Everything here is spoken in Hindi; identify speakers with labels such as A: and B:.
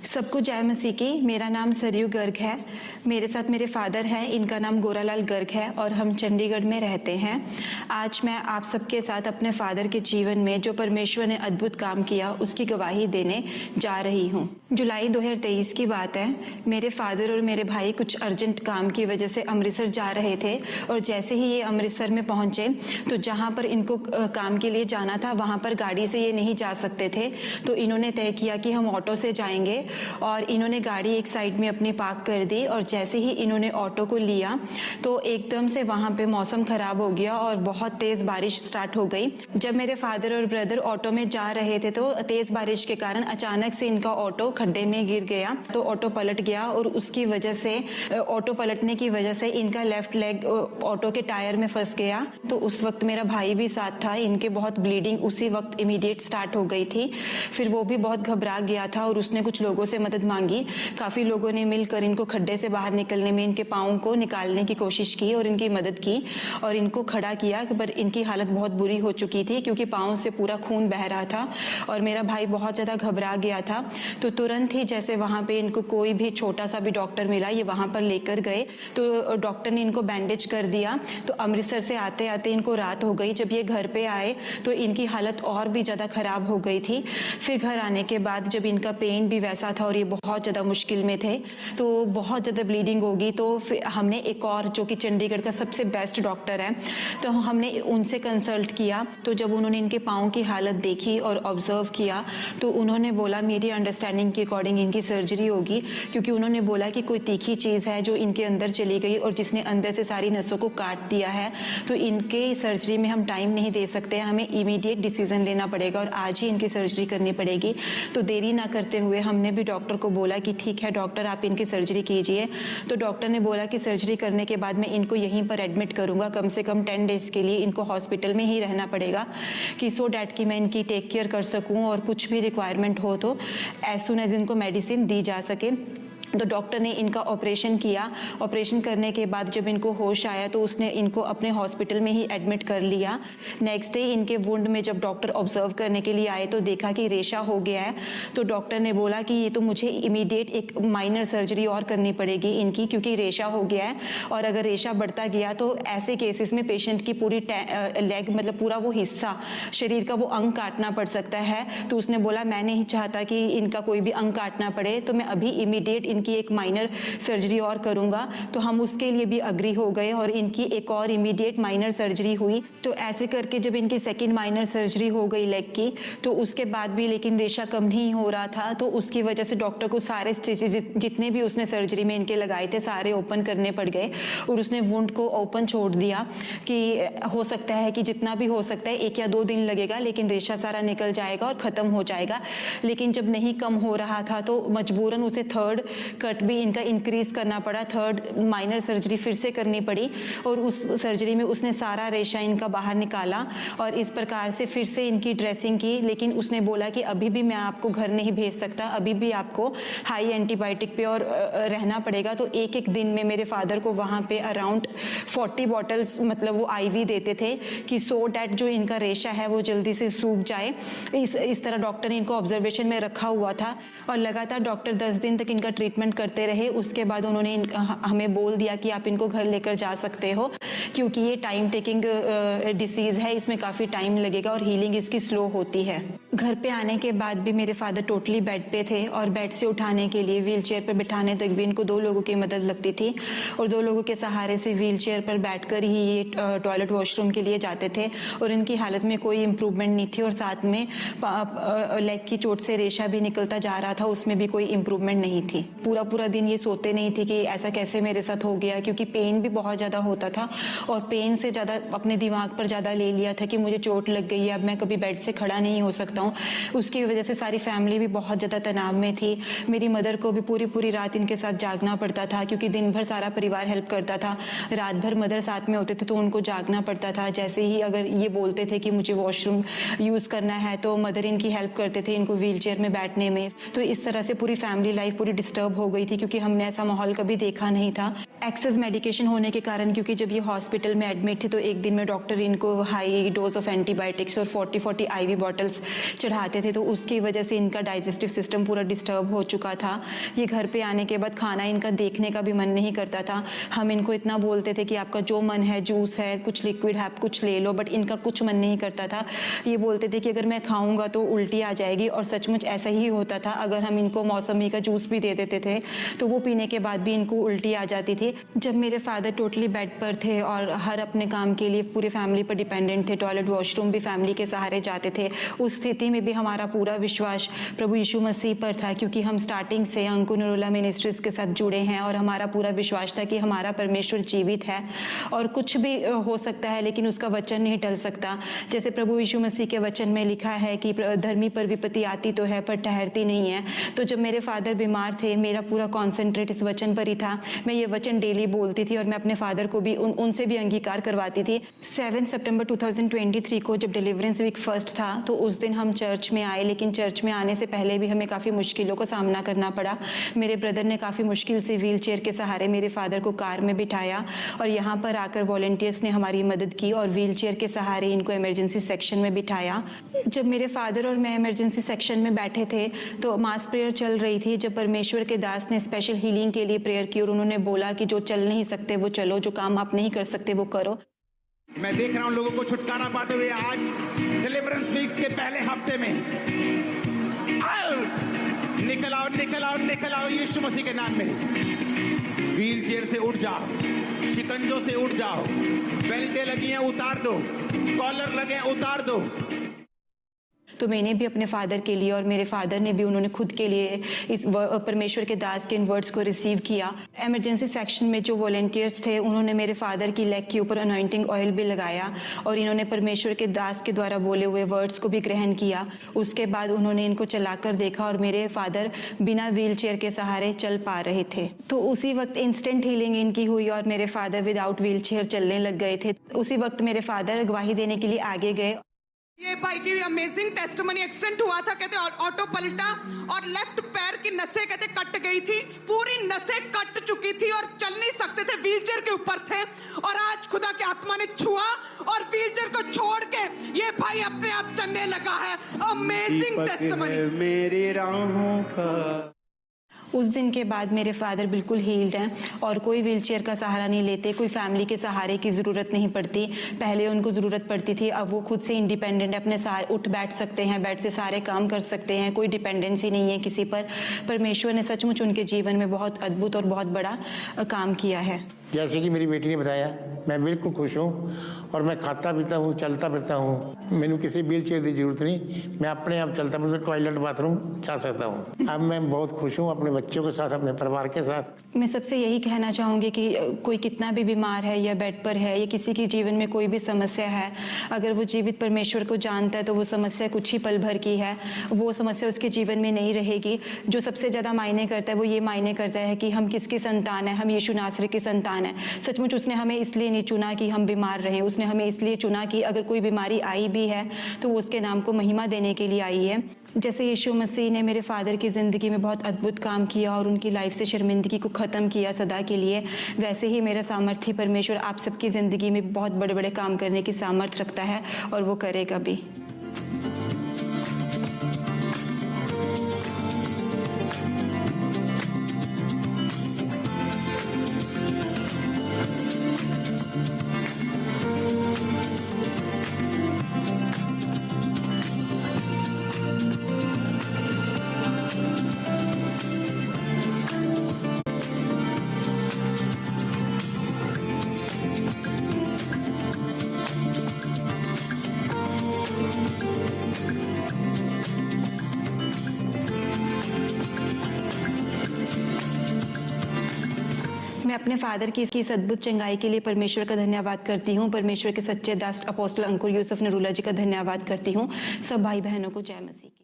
A: सबको जय मसीह की। मेरा नाम सरयू गर्ग है। मेरे साथ मेरे फादर हैं, इनका नाम गोरालाल गर्ग है और हम चंडीगढ़ में रहते हैं। आज मैं आप सबके साथ अपने फादर के जीवन में जो परमेश्वर ने अद्भुत काम किया उसकी गवाही देने जा रही हूँ। जुलाई 2023 की बात है। मेरे फादर और मेरे भाई कुछ अर्जेंट काम की वजह से अमृतसर जा रहे थे और जैसे ही ये अमृतसर में पहुँचे तो जहाँ पर इनको काम के लिए जाना था वहाँ पर गाड़ी से ये नहीं जा सकते थे, तो इन्होंने तय किया कि हम ऑटो से जाएंगे और इन्होंने गाड़ी एक साइड में अपनी पार्क कर दी। और जैसे ही इन्होंने ऑटो को लिया तो एकदम से वहाँ पे मौसम खराब हो गया और बहुत तेज़ बारिश स्टार्ट हो गई। जब मेरे फादर और ब्रदर ऑटो में जा रहे थे तो तेज़ बारिश के कारण अचानक से इनका ऑटो खड्डे में गिर गया, तो ऑटो पलट गया और उसकी वजह से ऑटो पलटने की वजह से इनका लेफ्ट लेग ऑटो के टायर में फंस गया। तो उस वक्त मेरा भाई भी साथ था, इनके बहुत ब्लीडिंग उसी वक्त इमीडिएट स्टार्ट हो गई थी। फिर वो भी बहुत घबरा गया था और उसने कुछ लोगों से मदद मांगी। काफ़ी लोगों ने मिलकर इनको खड्डे से बाहर निकलने में इनके पाँव को निकालने की कोशिश की और इनकी मदद की और इनको खड़ा किया, पर इनकी हालत बहुत बुरी हो चुकी थी क्योंकि पाँव से पूरा खून बह रहा था और मेरा भाई बहुत ज़्यादा घबरा गया था। तो तुरंत ही जैसे वहाँ पे इनको कोई भी छोटा सा भी डॉक्टर मिला, ये वहाँ पर लेकर गए तो डॉक्टर ने इनको बैंडेज कर दिया। तो अमृतसर से आते आते इनको रात हो गई। जब ये घर पे आए तो इनकी हालत और भी ज़्यादा ख़राब हो गई थी। फिर घर आने के बाद जब इनका पेन भी वैसा था और ये बहुत ज़्यादा मुश्किल में थे तो बहुत ज़्यादा ब्लीडिंग होगी, तो फिर हमने एक और जो कि चंडीगढ़ का सबसे बेस्ट डॉक्टर है तो हमने उनसे कंसल्ट किया। तो जब उन्होंने इनके पाँव की हालत देखी और ऑब्जर्व किया तो उन्होंने बोला मेरी अंडरस्टैंडिंग के अकॉर्डिंग इनकी सर्जरी होगी, क्योंकि उन्होंने बोला कि कोई तीखी चीज़ है जो इनके अंदर चली गई और जिसने अंदर से सारी नसों को काट दिया है, तो इनके सर्जरी में हम टाइम नहीं दे सकते, हमें इमीडिएट डिसीजन लेना पड़ेगा और आज ही इनकी सर्जरी करनी पड़ेगी। तो देरी ना करते हुए हमने भी डॉक्टर को बोला कि ठीक है डॉक्टर आप इनकी सर्जरी कीजिए। तो डॉक्टर ने बोला कि सर्जरी करने के बाद मैं इनको यहीं पर एडमिट करूँगा, कम से कम 10 डेज़ के लिए इनको हॉस्पिटल में ही रहना पड़ेगा कि सो डैट कि मैं इनकी टेक केयर कर सकूँ और कुछ भी रिक्वायरमेंट हो तो एज सुन एज इनको मेडिसिन दी जा सके। तो डॉक्टर ने इनका ऑपरेशन किया। ऑपरेशन करने के बाद जब इनको होश आया तो उसने इनको अपने हॉस्पिटल में ही एडमिट कर लिया। नेक्स्ट डे इनके वुंड में जब डॉक्टर ऑब्जर्व करने के लिए आए तो देखा कि रेशा हो गया है। तो डॉक्टर ने बोला कि ये तो मुझे इमीडिएट एक माइनर सर्जरी और करनी पड़ेगी इनकी, क्योंकि रेशा हो गया है और अगर रेशा बढ़ता गया तो ऐसे केसेस में पेशेंट की पूरी लेग मतलब पूरा वो हिस्सा शरीर का वो अंग काटना पड़ सकता है। तो उसने बोला मैं नहीं चाहता कि इनका कोई भी अंग काटना पड़े, तो मैं अभी इमीडिएट की एक माइनर सर्जरी और करूंगा। तो हम उसके लिए भी अग्री हो गए और इनकी एक और इमीडिएट माइनर सर्जरी हुई। तो ऐसे करके जब इनकी सेकंड माइनर सर्जरी हो गई लेग की तो उसके बाद भी लेकिन रेशा कम नहीं हो रहा था, तो उसकी वजह से डॉक्टर को सारे स्टिचेस जितने भी उसने सर्जरी में इनके लगाए थे सारे ओपन करने पड़ गए और उसने वुंड को ओपन छोड़ दिया कि हो सकता है कि जितना भी हो सकता है 1 या 2 दिन लगेगा लेकिन रेशा सारा निकल जाएगा और ख़त्म हो जाएगा। लेकिन जब नहीं कम हो रहा था तो मजबूरन उसे थर्ड कट भी इनका इंक्रीज करना पड़ा, थर्ड माइनर सर्जरी फिर से करनी पड़ी और उस सर्जरी में उसने सारा रेशा इनका बाहर निकाला और इस प्रकार से फिर से इनकी ड्रेसिंग की। लेकिन उसने बोला कि अभी भी मैं आपको घर नहीं भेज सकता, अभी भी आपको हाई एंटीबायोटिक पे और रहना पड़ेगा। तो एक एक दिन में मेरे फादर को वहाँ पे अराउंड 40 बॉटल्स मतलब वो IV देते थे कि सो डैट जो इनका रेशा है वो जल्दी से सूख जाए। इस तरह डॉक्टर ने इनको ऑब्जर्वेशन में रखा हुआ था और लगातार डॉक्टर 10 दिन तक इनका ट्रीटमेंट करते रहे। उसके बाद उन्होंने हमें बोल दिया कि आप इनको घर लेकर जा सकते हो, क्योंकि ये टाइम टेकिंग डिसीज़ है, इसमें काफ़ी टाइम लगेगा और हीलिंग इसकी स्लो होती है। घर पे आने के बाद भी मेरे फादर टोटली बेड पे थे और बेड से उठाने के लिए व्हील चेयर पर बिठाने तक भी इनको 2 लोगों की मदद लगती थी और 2 लोगों के सहारे से व्हील चेयर पर बैठकर ही ये टॉयलेट वॉशरूम के लिए जाते थे और इनकी हालत में कोई इम्प्रूवमेंट नहीं थी और साथ में लेग की चोट से रेशा भी निकलता जा रहा था, उसमें भी कोई इम्प्रूवमेंट नहीं थी। पूरा दिन ये सोते नहीं थे कि ऐसा कैसे मेरे साथ हो गया, क्योंकि पेन भी बहुत ज़्यादा होता था और पेन से ज़्यादा अपने दिमाग पर ज़्यादा ले लिया था कि मुझे चोट लग गई है, अब मैं कभी बेड से खड़ा नहीं हो सकता हूँ। उसकी वजह से सारी फैमिली भी बहुत ज़्यादा तनाव में थी। मेरी मदर को भी पूरी रात इनके साथ जागना पड़ता था, क्योंकि दिन भर सारा परिवार हेल्प करता था, रात भर मदर साथ में होते थे तो उनको जागना पड़ता था। जैसे ही अगर ये बोलते थे कि मुझे वॉशरूम यूज़ करना है तो मदर इनकी हेल्प करते थे इनको व्हील चेयर में बैठने में। तो इस तरह से पूरी फैमिली लाइफ पूरी डिस्टर्ब हो गई थी, क्योंकि हमने ऐसा माहौल कभी देखा नहीं था। एक्सेस मेडिकेशन होने के कारण, क्योंकि जब ये हॉस्पिटल में एडमिट थी तो एक दिन में डॉक्टर इनको हाई डोज ऑफ एंटीबायोटिक्स और 40 IV बॉटल्स चढ़ाते थे, तो उसकी वजह से इनका डाइजेस्टिव सिस्टम पूरा डिस्टर्ब हो चुका था। ये घर पे आने के बाद खाना इनका देखने का भी मन नहीं करता था। हम इनको इतना बोलते थे कि आपका जो मन है, जूस है, कुछ लिक्विड है, आप कुछ ले लो, बट इनका कुछ मन नहीं करता था। ये बोलते थे कि अगर मैं खाऊंगा तो उल्टी आ जाएगी, और सचमुच ऐसा ही होता था। अगर हम इनको मौसमी का जूस भी दे देते थे तो वो पीने के बाद भी इनको उल्टी आ जाती थी। जब मेरे फादर टोटली बेड पर थे और हर अपने काम के लिए पूरे फैमिली पर डिपेंडेंट थे, टॉयलेट वॉशरूम भी फैमिली के सहारे जाते थे, उस स्थिति में भी हमारा पूरा विश्वास प्रभु यीशु मसीह पर था, क्योंकि हम स्टार्टिंग से अंकुर नूरुल्लाह मिनिस्ट्रीज के साथ जुड़े हैं और हमारा पूरा विश्वास था कि हमारा परमेश्वर जीवित है और कुछ भी हो सकता है, लेकिन उसका वचन नहीं टल सकता। जैसे प्रभु यीशु मसीह के वचन में लिखा है कि धर्मी पर विपत्ति आती तो है पर ठहरती नहीं है। तो जब मेरे फादर बीमार थे, मेरा पूरा कॉन्सेंट्रेट इस वचन पर ही था। मैं ये वचन डेली बोलती थी और मैं अपने फादर को भी उनसे भी अंगीकार करवाती थी। 7 सितंबर 2023 को जब डिलीवरेंस वीक फर्स्ट था तो उस दिन हम चर्च में आए, लेकिन चर्च में आने से पहले भी हमें काफ़ी मुश्किलों का सामना करना पड़ा। मेरे ब्रदर ने काफ़ी मुश्किल से व्हील चेयर के सहारे मेरे फादर को कार में बिठाया और यहाँ पर आकर वॉलंटियर्स ने हमारी मदद की और व्हील चेयर के सहारे इनको इमरजेंसी सेक्शन में बिठाया। जब मेरे फादर और मैं इमरजेंसी सेक्शन में बैठे थे तो मास प्रेयर चल रही थी, जब परमेश्वर के दास ने स्पेशल हीलिंग के लिए प्रेयर की और उन्होंने बोला कि जो चल नहीं सकते वो चलो, जो काम आप नहीं कर सकते वो करो।
B: मैं देख रहा हूं लोगों को छुटकारा पाते हुए आज डिलीवरेंस वीक्स के पहले हफ्ते में। आउट, निकल आओ, निकल आओ, निकल आओ यीशु मसीह के नाम में। व्हील चेयर से उठ जाओ, शिकंजों से उठ जाओ, बेल्टें लगी हैं उतार दो, कॉलर लगे हैं उतार दो।
A: तो मैंने भी अपने फादर के लिए और मेरे फादर ने भी, उन्होंने खुद के लिए इस परमेश्वर के दास के इन वर्ड्स को रिसीव किया। इमरजेंसी सेक्शन में जो वॉलंटियर्स थे उन्होंने मेरे फादर की लेग के ऊपर अनॉइंटिंग ऑयल भी लगाया और इन्होंने परमेश्वर के दास के द्वारा बोले हुए वर्ड्स को भी ग्रहण किया। उसके बाद उन्होंने इनको चलाकर देखा और मेरे फादर बिना व्हील चेयर के सहारे चल पा रहे थे। तो उसी वक्त इंस्टेंट हीलिंग इनकी हुई और मेरे फादर विदाउट व्हील चेयर चलने लग गए थे। उसी वक्त मेरे फादर गवाही देने के लिए आगे गए।
C: ये भाई की अमेजिंग टेस्टिमनी एक्सीडेंट हुआ था, कहते ऑटो पलटा और लेफ्ट पैर की नसें कहते कट गई थी, पूरी नसें कट चुकी थी और चल नहीं सकते थे, व्हीलचेयर के ऊपर थे। और आज खुदा की आत्मा ने छुआ और व्हीलचेयर को छोड़ के ये भाई अपने आप चलने लगा है। अमेजिंग टेस्टिमनी
D: मेरी राहों का।
A: उस दिन के बाद मेरे फादर बिल्कुल हील्ड हैं और कोई व्हीलचेयर का सहारा नहीं लेते, कोई फैमिली के सहारे की ज़रूरत नहीं पड़ती। पहले उनको ज़रूरत पड़ती थी, अब वो खुद से इंडिपेंडेंट अपने सारे उठ बैठ सकते हैं, बेड से सारे काम कर सकते हैं, कोई डिपेंडेंसी नहीं है किसी पर। परमेश्वर ने सचमुच उनके जीवन में बहुत अद्भुत और बहुत बड़ा काम किया है।
E: जैसे कि मेरी बेटी ने बताया, मैं बिल्कुल खुश हूँ और मैं खाता पीता हूँ, चलता फिरता हूँ। मैंने किसी व्हील चेयर की जरूरत नहीं, मैं अपने आप चलता फिरता टॉयलेट बाथरूम जा सकता हूँ। अब मैं बहुत खुश हूँ अपने बच्चों के साथ, अपने परिवार के साथ।
A: मैं सबसे यही कहना चाहूँगी कि कोई कितना भी बीमार है या बेड पर है या किसी के जीवन में कोई भी समस्या है, अगर वो जीवित परमेश्वर को जानता है तो वो समस्या कुछ ही पल भर की है, वो समस्या उसके जीवन में नहीं रहेगी। जो सबसे ज़्यादा मायने करता है वो ये मायने करता है कि हम किसकी संतान है, हम यीशु नासरी की संतान है। सचमुच उसने हमें इसलिए नहीं चुना कि हम बीमार रहें, उसने हमें इसलिए चुना कि अगर कोई बीमारी आई भी है तो वो उसके नाम को महिमा देने के लिए आई है। जैसे यीशु मसीह ने मेरे फादर की ज़िंदगी में बहुत अद्भुत काम किया और उनकी लाइफ से शर्मिंदगी को ख़त्म किया सदा के लिए, वैसे ही मेरा सामर्थ्य परमेश्वर आप सबकी ज़िंदगी में बहुत बड़े बड़े काम करने की सामर्थ्य रखता है और वो करेगा भी। मैं अपने फादर की इस अद्भुत चंगाई के लिए परमेश्वर का धन्यवाद करती हूँ। परमेश्वर के सच्चे दास अपोस्टल अंकुर यूसुफ नरूल्लाह जी का धन्यवाद करती हूँ। सब भाई बहनों को जय मसीह की।